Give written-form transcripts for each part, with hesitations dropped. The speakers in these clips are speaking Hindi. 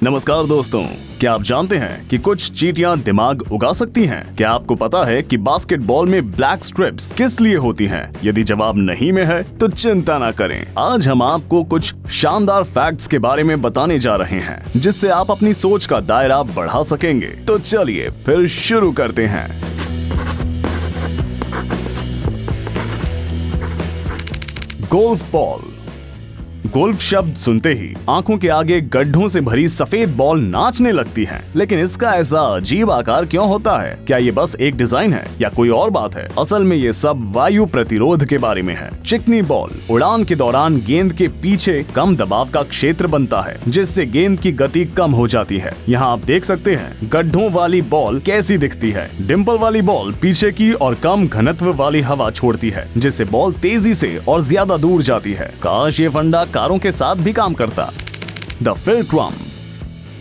नमस्कार दोस्तों, क्या आप जानते हैं कि कुछ चींटियां दिमाग उगा सकती हैं? क्या आपको पता है कि बास्केटबॉल में ब्लैक स्ट्रिप्स किस लिए होती हैं? यदि जवाब नहीं में है तो चिंता ना करें। आज हम आपको कुछ शानदार फैक्ट्स के बारे में बताने जा रहे हैं जिससे आप अपनी सोच का दायरा बढ़ा सकेंगे। तो चलिए फिर शुरू करते हैं। Golf ball. गोल्फ शब्द सुनते ही आंखों के आगे गड्ढों से भरी सफेद बॉल नाचने लगती है, लेकिन इसका ऐसा अजीब आकार क्यों होता है? क्या ये बस एक डिजाइन है या कोई और बात है? असल में ये सब वायु प्रतिरोध के बारे में है। चिकनी बॉल उड़ान के दौरान गेंद के पीछे कम दबाव का क्षेत्र बनता है, जिससे गेंद की गति कम हो जाती है। यहाँ आप देख सकते हैं गड्ढों वाली बॉल कैसी दिखती है। डिम्पल वाली बॉल पीछे की और कम घनत्व वाली हवा छोड़ती है, जिससे बॉल तेजी से और ज्यादा दूर जाती है। काश ये फंडा कारों के साथ भी काम करता। The philtrum.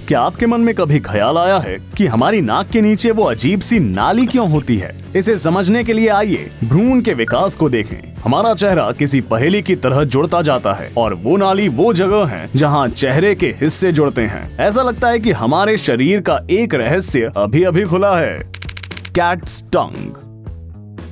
क्या आपके मन में कभी ख्याल आया है कि हमारी नाक के नीचे वो अजीब सी नाली क्यों होती है? इसे समझने के लिए आइए भ्रूण के विकास को देखें। हमारा चेहरा किसी पहेली की तरह जुड़ता जाता है और वो नाली वो जगह है जहाँ चेहरे के हिस्से जुड़ते हैं। ऐसा लगता है कि हमारे शरीर का एक रहस्य अभी अभी खुला है। कैट्स टंग।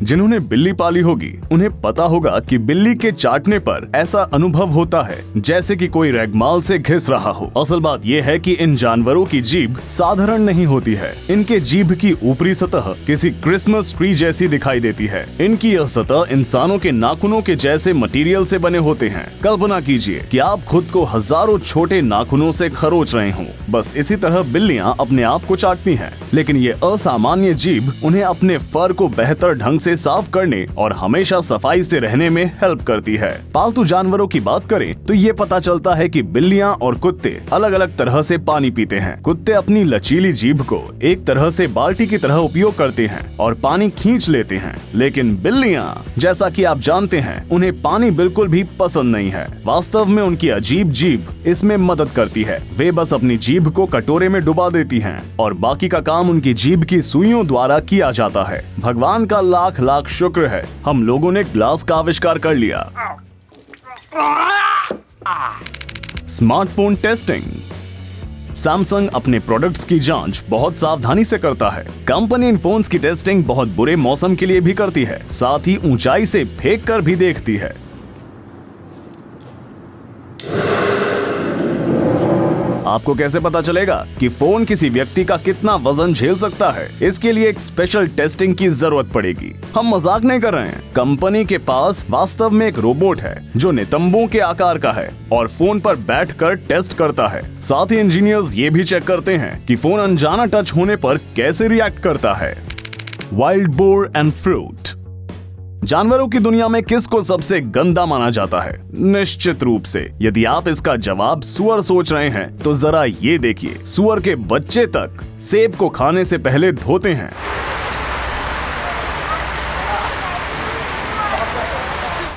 जिन्होंने बिल्ली पाली होगी उन्हें पता होगा कि बिल्ली के चाटने पर ऐसा अनुभव होता है जैसे कि कोई रैगमाल से घिस रहा हो। असल बात यह है कि इन जानवरों की जीभ साधारण नहीं होती है। इनके जीभ की ऊपरी सतह किसी क्रिसमस ट्री जैसी दिखाई देती है। इनकी यह सतह इंसानों के नाखूनों के जैसे मटेरियल से बने होते हैं। कल्पना कीजिए कि आप खुद को हजारों छोटे नाखूनों से खरोच रहे हों। बस इसी तरह बिल्लियां अपने आप को चाटती हैं, लेकिन ये असामान्य जीभ उन्हें अपने फर को बेहतर ढंग से साफ करने और हमेशा सफाई से रहने में हेल्प करती है। पालतू जानवरों की बात करें तो ये पता चलता है कि बिल्लियां और कुत्ते अलग अलग तरह से पानी पीते हैं। कुत्ते अपनी लचीली जीभ को एक तरह से बाल्टी की तरह उपयोग करते हैं और पानी खींच लेते हैं, लेकिन बिल्लियां, जैसा कि आप जानते हैं, उन्हें पानी बिल्कुल भी पसंद नहीं है। वास्तव में उनकी अजीब जीभ इसमें मदद करती है। वे बस अपनी जीभ को कटोरे में डुबा देती हैं और बाकी का काम उनकी जीभ की सुइयों द्वारा किया जाता है। भगवान का लाख लाख शुक्र है हम लोगों ने ग्लास का आविष्कार कर लिया। Smartphone testing. सैमसंग अपने प्रोडक्ट्स की जांच बहुत सावधानी से करता है। कंपनी इन फोन्स की टेस्टिंग बहुत बुरे मौसम के लिए भी करती है, साथ ही ऊंचाई से फेंक कर भी देखती है। आपको कैसे पता चलेगा कि फोन किसी व्यक्ति का कितना वजन झेल सकता है? इसके लिए एक स्पेशल टेस्टिंग की जरूरत पड़ेगी। हम मजाक नहीं कर रहे हैं। कंपनी के पास वास्तव में एक रोबोट है जो नितंबों के आकार का है और फोन पर बैठकर टेस्ट करता है। साथ ही इंजीनियर्स ये भी चेक करते हैं कि फोन अनजाना टच होने पर कैसे रिएक्ट करता है। Wild boar and fruit. जानवरों की दुनिया में किसको सबसे गंदा माना जाता है? निश्चित रूप से यदि आप इसका जवाब सुअर सोच रहे हैं तो जरा ये देखिए, सुअर के बच्चे तक सेब को खाने से पहले धोते हैं।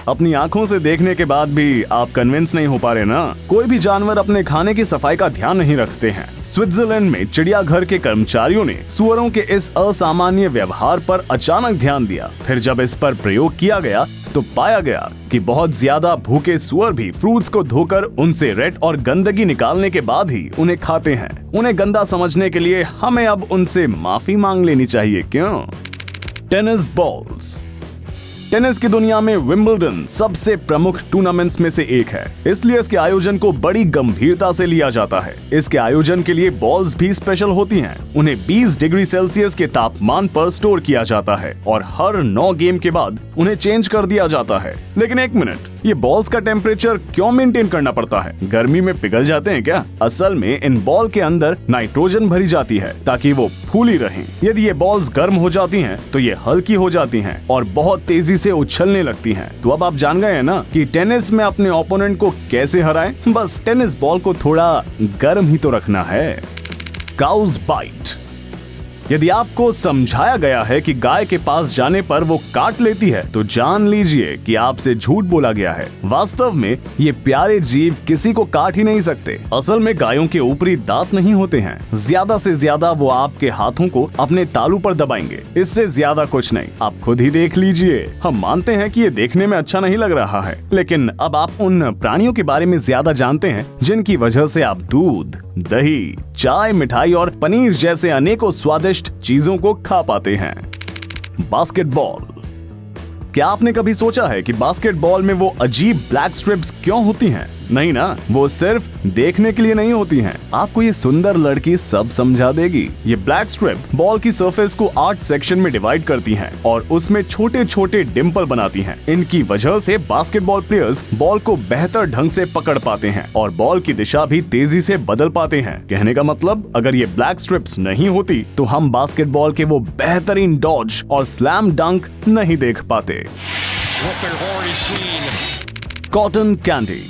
अपनी आंखों से देखने के बाद भी आप कन्विंस नहीं हो पा रहे ना? कोई भी जानवर अपने खाने की सफाई का ध्यान नहीं रखते हैं। स्विट्जरलैंड में चिड़ियाघर के कर्मचारियों ने सुअरों के इस असामान्य व्यवहार पर अचानक ध्यान दिया। फिर जब इस पर प्रयोग किया गया तो पाया गया कि बहुत ज्यादा भूखे सुअर भी फ्रूट्स को धोकर उनसे रेत और गंदगी निकालने के बाद ही उन्हें खाते हैं। उन्हें गंदा समझने के लिए हमें अब उनसे माफी मांग लेनी चाहिए, क्यों? Tennis balls. टेनिस की दुनिया में विंबलडन सबसे प्रमुख टूर्नामेंट्स में से एक है, इसलिए इसके आयोजन को बड़ी गंभीरता से लिया जाता है। इसके आयोजन के लिए बॉल्स भी स्पेशल होती हैं। उन्हें 20 डिग्री सेल्सियस के तापमान पर स्टोर किया जाता है और हर 9 गेम के बाद उन्हें चेंज कर दिया जाता है। लेकिन एक मिनट, ये बॉल्स का टेम्परेचर क्यों मेंटेन करना पड़ता है? गर्मी में पिघल जाते हैं क्या? असल में इन बॉल के अंदर नाइट्रोजन भरी जाती है ताकि वो फूली रहें। यदि ये बॉल्स गर्म हो जाती हैं तो ये हल्की हो जाती हैं और बहुत तेजी से उछलने लगती हैं। तो अब आप जान गए हैं ना कि टेनिस में अपने ओपोनेंट को कैसे हराएं? बस टेनिस बॉल को थोड़ा गर्म ही तो रखना है। Cows bite. यदि आपको समझाया गया है कि गाय के पास जाने पर वो काट लेती है, तो जान लीजिए कि आपसे झूठ बोला गया है। वास्तव में ये प्यारे जीव किसी को काट ही नहीं सकते। असल में गायों के ऊपरी दांत नहीं होते हैं। ज्यादा से ज्यादा वो आपके हाथों को अपने तालू पर दबाएंगे, इससे ज्यादा कुछ नहीं। आप खुद ही देख लीजिए। हम मानते हैं कि ये देखने में अच्छा नहीं लग रहा है, लेकिन अब आप उन प्राणियों के बारे में ज्यादा जानते हैं जिनकी वजह से आप दूध, दही, चाय, मिठाई और पनीर जैसे अनेकों स्वादिष्ट चीजों को खा पाते हैं। बास्केटबॉल। क्या आपने कभी सोचा है कि बास्केटबॉल में वो अजीब ब्लैक स्ट्रिप्स क्यों होती हैं? नहीं ना, वो सिर्फ देखने के लिए नहीं होती हैं। आपको ये सुंदर लड़की सब समझा देगी। ये ब्लैक स्ट्रिप बॉल की सरफेस को 8 सेक्शन में डिवाइड करती हैं और उसमें छोटे छोटे डिम्पल बनाती हैं। इनकी वजह से बास्केटबॉल प्लेयर्स बॉल को बेहतर ढंग से पकड़ पाते हैं और बॉल की दिशा भी तेजी से बदल पाते हैं। कहने का मतलब, अगर ये ब्लैक स्ट्रिप्स नहीं होती तो हम बास्केटबॉल के वो बेहतरीन डॉज और स्लैम डंक नहीं देख पाते। Cotton candy.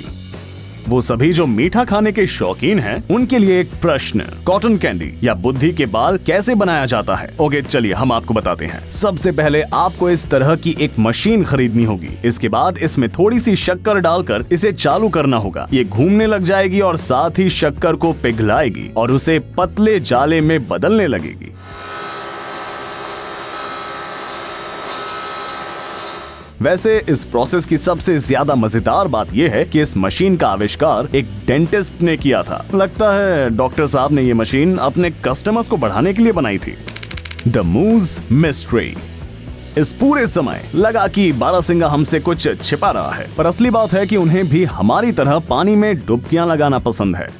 वो सभी जो मीठा खाने के शौकीन हैं, उनके लिए एक प्रश्न। कॉटन कैंडी या बुद्धि के बाल कैसे बनाया जाता है? ओके, चलिए हम आपको बताते हैं। सबसे पहले आपको इस तरह की एक मशीन खरीदनी होगी। इसके बाद इसमें थोड़ी सी शक्कर डालकर इसे चालू करना होगा। ये घूमने लग जाएगी और साथ ही शक्कर को पिघलाएगी और उसे पतले जाले में बदलने लगेगी। वैसे इस प्रोसेस की सबसे ज्यादा मजेदार बात यह है कि इस मशीन का आविष्कार एक डेंटिस्ट ने किया था। लगता है डॉक्टर साहब ने ये मशीन अपने कस्टमर्स को बढ़ाने के लिए बनाई थी। द मूज मिस्ट्री। इस पूरे समय लगा कि बारहसिंगा हमसे कुछ छिपा रहा है, पर असली बात है कि उन्हें भी हमारी तरह पानी में डुबकियां लगाना पसंद है।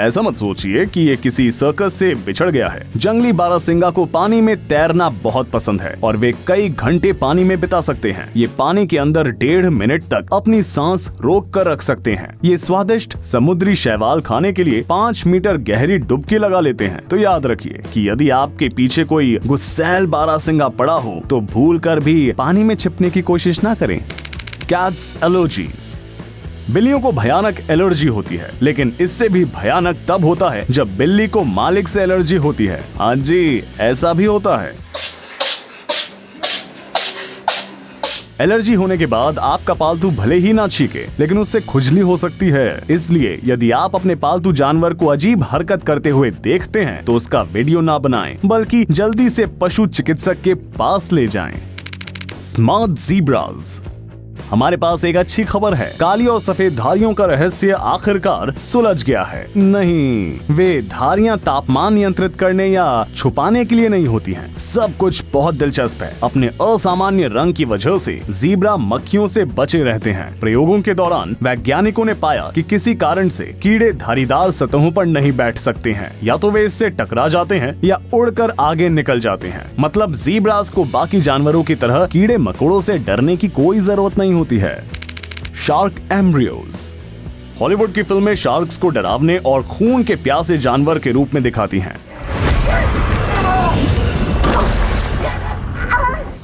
ऐसा मत सोचिए कि ये किसी सर्कस से बिछड़ गया है। जंगली बारहसिंगा को पानी में तैरना बहुत पसंद है और वे कई घंटे पानी में बिता सकते हैं। ये पानी के अंदर 1.5 मिनट तक अपनी सांस रोक कर रख सकते हैं। ये स्वादिष्ट समुद्री शैवाल खाने के लिए 5 मीटर गहरी डुबकी लगा लेते हैं। तो याद रखिए कि यदि आपके पीछे कोई गुस्सैल बारहसिंगा पड़ा हो तो भूल कर भी पानी में छिपने की कोशिश ना करें। Cats allergies. बिल्लियों को भयानक एलर्जी होती है, लेकिन इससे भी भयानक तब होता है जब बिल्ली को मालिक से एलर्जी होती है। हाँ जी, ऐसा भी होता है। एलर्जी होने के बाद आपका पालतू भले ही ना छींके, लेकिन उससे खुजली हो सकती है। इसलिए यदि आप अपने पालतू जानवर को अजीब हरकत करते हुए देखते हैं तो उसका वीडियो ना बनाएं, बल्कि जल्दी से पशु चिकित्सक के पास ले जाएं। स्मार्ट ज़ीब्रास। हमारे पास एक अच्छी खबर है। काली और सफेद धारियों का रहस्य आखिरकार सुलझ गया है। नहीं, वे धारियां तापमान नियंत्रित करने या छुपाने के लिए नहीं होती हैं। सब कुछ बहुत दिलचस्प है। अपने असामान्य रंग की वजह से ज़ीब्रा मक्खियों से बचे रहते हैं। प्रयोगों के दौरान वैज्ञानिकों ने पाया कि किसी कारण से कीड़े धारीदार सतहों पर नहीं बैठ सकते हैं। या तो वे इससे टकरा जाते हैं या उड़कर आगे निकल जाते हैं। मतलब ज़ीब्रास को बाकी जानवरों की तरह कीड़े मकोड़ों से डरने की कोई जरूरत नहीं होती है। Shark embryos. हॉलीवुड की फिल्में शार्क्स को डरावने और खून के प्यासे जानवर के रूप में दिखाती हैं।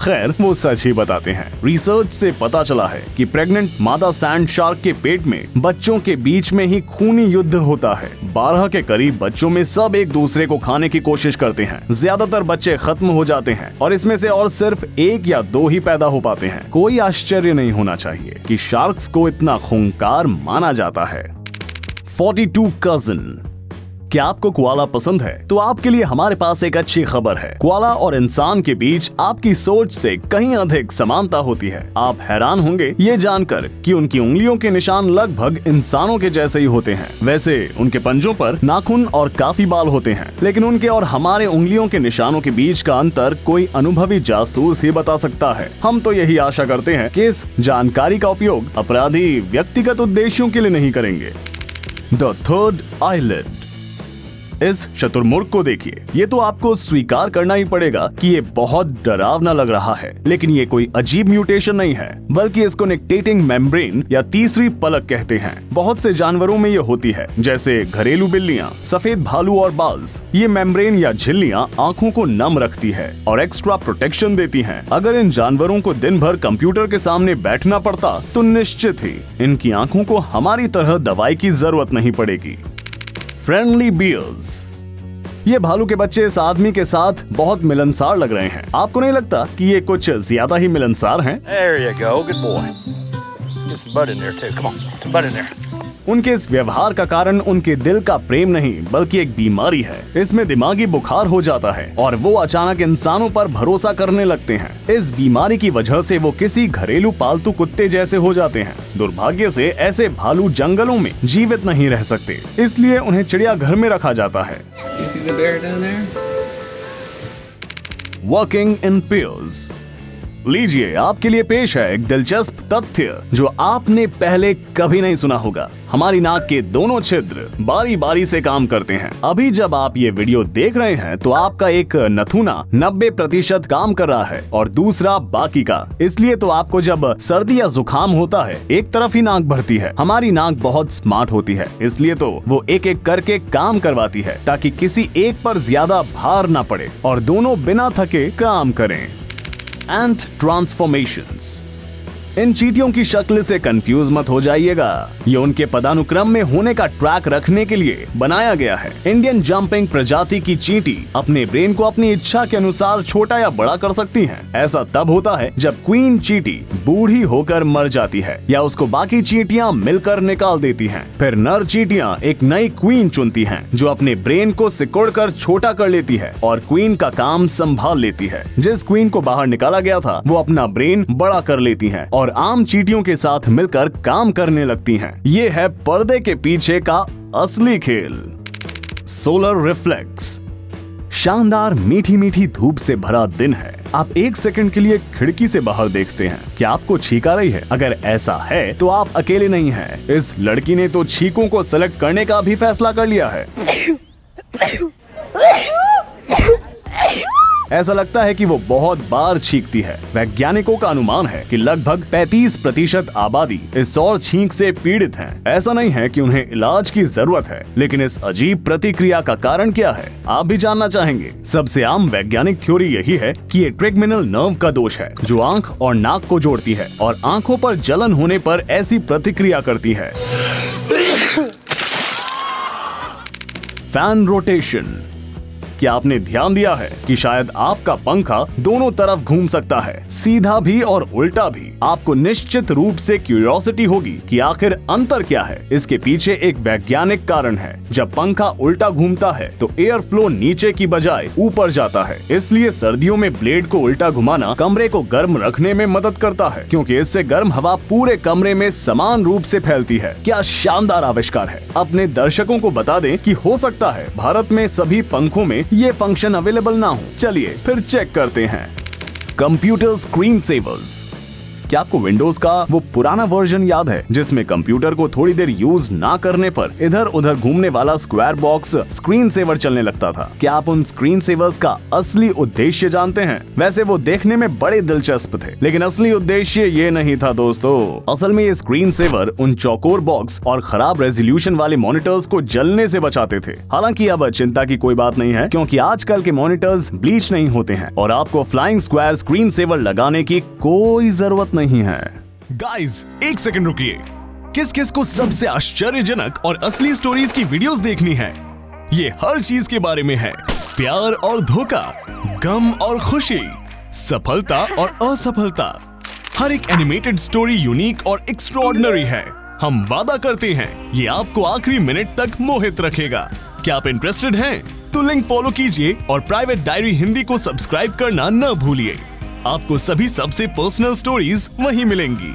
खैर, वो सच ही बताते हैं। रिसर्च से पता चला है कि प्रेग्नेंट मादा सैंड शार्क के पेट में बच्चों के बीच में ही खूनी युद्ध होता है। 12 के करीब बच्चों में सब एक दूसरे को खाने की कोशिश करते हैं। ज्यादातर बच्चे खत्म हो जाते हैं और इसमें से और सिर्फ 1 या 2 ही पैदा हो पाते हैं। कोई आश्चर्य नहीं होना चाहिए कि शार्क्स को इतना खूंखार माना जाता है। 42 कज़न। क्या आपको कोआला पसंद है? तो आपके लिए हमारे पास एक अच्छी खबर है। कोआला और इंसान के बीच आपकी सोच से कहीं अधिक समानता होती है। आप हैरान होंगे ये जानकर कि उनकी उंगलियों के निशान लगभग इंसानों के जैसे ही होते हैं। वैसे उनके पंजों पर नाखून और काफी बाल होते हैं, लेकिन उनके और हमारे उंगलियों के निशानों के बीच का अंतर कोई अनुभवी जासूस ही बता सकता है। हम तो यही आशा करते हैं कि इस जानकारी का उपयोग अपराधी व्यक्तिगत उद्देश्यों के लिए नहीं करेंगे। The third eyelid. इस शुतुरमुर्ग को देखिए। ये तो आपको स्वीकार करना ही पड़ेगा कि ये बहुत डरावना लग रहा है, लेकिन ये कोई अजीब म्यूटेशन नहीं है, बल्कि इसको निक्टेटिंग मेम्ब्रेन या तीसरी पलक कहते हैं। बहुत से जानवरों में ये होती है, जैसे घरेलू बिल्लियां, सफेद भालू और बाज। ये मेम्ब्रेन या झिल्लियां आंखों को नम रखती है और एक्स्ट्रा प्रोटेक्शन देती हैं। अगर इन जानवरों को दिन भर कंप्यूटर के सामने बैठना पड़ता तो निश्चित ही इनकी आंखों को हमारी तरह दवाई की जरूरत नहीं पड़ेगी। Friendly bears. ये भालू के बच्चे इस आदमी के साथ बहुत मिलनसार लग रहे हैं। आपको नहीं लगता कि ये कुछ ज्यादा ही मिलनसार हैं? There you go, good boy. Let's get some bud in there too. Come on, get some bud in there. उनके इस व्यवहार का कारण उनके दिल का प्रेम नहीं बल्कि एक बीमारी है। इसमें दिमागी बुखार हो जाता है और वो अचानक इंसानों पर भरोसा करने लगते हैं। इस बीमारी की वजह से वो किसी घरेलू पालतू कुत्ते जैसे हो जाते हैं। दुर्भाग्य से ऐसे भालू जंगलों में जीवित नहीं रह सकते, इसलिए उन्हें चिड़ियाघर में रखा जाता है। Working in pairs. लीजिए, आपके लिए पेश है एक दिलचस्प तथ्य जो आपने पहले कभी नहीं सुना होगा। हमारी नाक के दोनों छिद्र बारी बारी से काम करते हैं। अभी जब आप ये वीडियो देख रहे हैं तो आपका एक नथुना 90% काम कर रहा है और दूसरा बाकी का। इसलिए तो आपको जब सर्दी या जुकाम होता है एक तरफ ही नाक भरती है। हमारी नाक बहुत स्मार्ट होती है, इसलिए तो वो एक एक करके काम करवाती है ताकि किसी एक पर ज्यादा भार ना पड़े और दोनों बिना थके काम करें। एंट ट्रांसफॉर्मेशंस। इन चींटियों की शक्ल से कंफ्यूज मत हो जाइएगा। ये उनके पदानुक्रम में होने का ट्रैक रखने के लिए बनाया गया है। इंडियन जंपिंग प्रजाति की चींटी अपने ब्रेन को अपनी इच्छा के अनुसार छोटा या बड़ा कर सकती हैं। ऐसा तब होता है जब क्वीन चींटी बूढ़ी होकर मर जाती है या उसको बाकी चींटियां मिलकर निकाल देती हैं। फिर नर चींटियां एक नई क्वीन चुनती हैं जो अपने ब्रेन को सिकुड़कर छोटा कर लेती है और क्वीन का काम संभाल लेती है। जिस क्वीन को बाहर निकाला गया था वो अपना ब्रेन बड़ा कर लेती है और आम चींटियों के साथ मिलकर काम करने लगती हैं। ये है पर्दे के पीछे का असली खेल। Solar reflex. शानदार मीठी मीठी धूप से भरा दिन है। आप एक सेकंड के लिए खिड़की से बाहर देखते हैं। क्या आपको छींक आ रही है? अगर ऐसा है तो आप अकेले नहीं हैं। इस लड़की ने तो छींकों को सेलेक्ट करने का भी फैसला कर लिया है। ऐसा लगता है कि वो बहुत बार छींकती है। वैज्ञानिकों का अनुमान है कि लगभग 35% आबादी इस और छींक से पीड़ित हैं। ऐसा नहीं है कि उन्हें इलाज की जरूरत है, लेकिन इस अजीब प्रतिक्रिया का कारण क्या है, आप भी जानना चाहेंगे। सबसे आम वैज्ञानिक थ्योरी यही है कि ये ट्रिगमिनल नर्व का दोष है जो आंख और नाक को जोड़ती है और आंखों पर जलन होने पर ऐसी प्रतिक्रिया करती है। Fan rotation. क्या आपने ध्यान दिया है कि शायद आपका पंखा दोनों तरफ घूम सकता है, सीधा भी और उल्टा भी। आपको निश्चित रूप से क्यूरियोसिटी होगी कि आखिर अंतर क्या है। इसके पीछे एक वैज्ञानिक कारण है। जब पंखा उल्टा घूमता है तो एयर फ्लो नीचे की बजाय ऊपर जाता है। इसलिए सर्दियों में ब्लेड को उल्टा घुमाना कमरे को गर्म रखने में मदद करता है, क्योंकि इससे गर्म हवा पूरे कमरे में समान रूप से फैलती है। क्या शानदार आविष्कार है। अपने दर्शकों को बता दें कि हो सकता है भारत में सभी पंखों में ये फंक्शन अवेलेबल ना हो। चलिए फिर चेक करते हैं। Computer screen savers. क्या आपको विंडोज का वो पुराना वर्जन याद है जिसमें कंप्यूटर को थोड़ी देर यूज ना करने पर इधर उधर घूमने वाला स्क्वायर बॉक्स स्क्रीन सेवर चलने लगता था? क्या आप उन स्क्रीन सेवर्स का असली उद्देश्य जानते हैं? वैसे वो देखने में बड़े दिलचस्प थे, लेकिन असली उद्देश्य ये नहीं था दोस्तों। असल में ये स्क्रीन सेवर उन चौकोर बॉक्स और खराब रेजोल्यूशन वाले मॉनिटर्स को जलने से बचाते थे। हालांकि अब चिंता की कोई बात नहीं है, क्योंकि आजकल के मॉनिटर्स ब्लीच नहीं होते हैं और आपको फ्लाइंग स्क्वायर स्क्रीन सेवर लगाने की कोई जरूरत नहीं है। गाइस, एक सेकंड रुकिए। किस किस को सबसे आश्चर्यजनक और असली स्टोरीज की वीडियोस देखनी है? ये हर चीज के बारे में है। प्यार और धोखा, गम और खुशी, सफलता और असफलता। हर एक एनिमेटेड स्टोरी यूनिक और एक्स्ट्राऑर्डिनरी है। हम वादा करते हैं ये आपको आखिरी मिनट तक मोहित रखेगा। क्या आप इंटरेस्टेड हैं? तो लिंक फॉलो कीजिए और प्राइवेट डायरी हिंदी को सब्सक्राइब करना न भूलिए। आपको सभी सबसे पर्सनल स्टोरीज वहीं मिलेंगी।